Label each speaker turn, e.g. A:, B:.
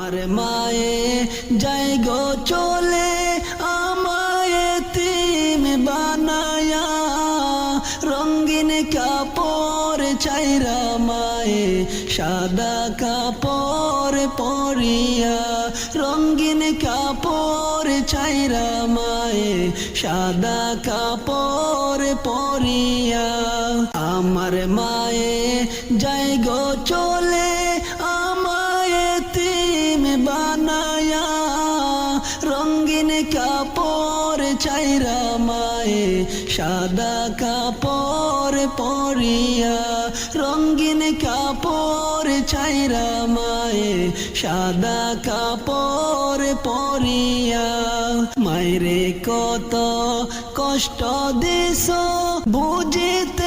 A: আমার মায়ে যাই গো চলে আমায় এতিম বানায়া রঙিন কাপড় চাইরা মায়ে সাদা কাপড় পরিয়া রঙিন কাপড় চাইরা মায়ে সাদা কাপড় পরিয়া আমার মায়ে যাই গো চলে আমায় এতিম বানায়া রঙিন কাপড় চাইরা মায়ে সাদা কাপড় পরিয়া রঙিন কাপড় চাইরা মায়ে সাদা কাপড় পরিয়া মায়েরে কত কষ্ট দিছো বুঝিতে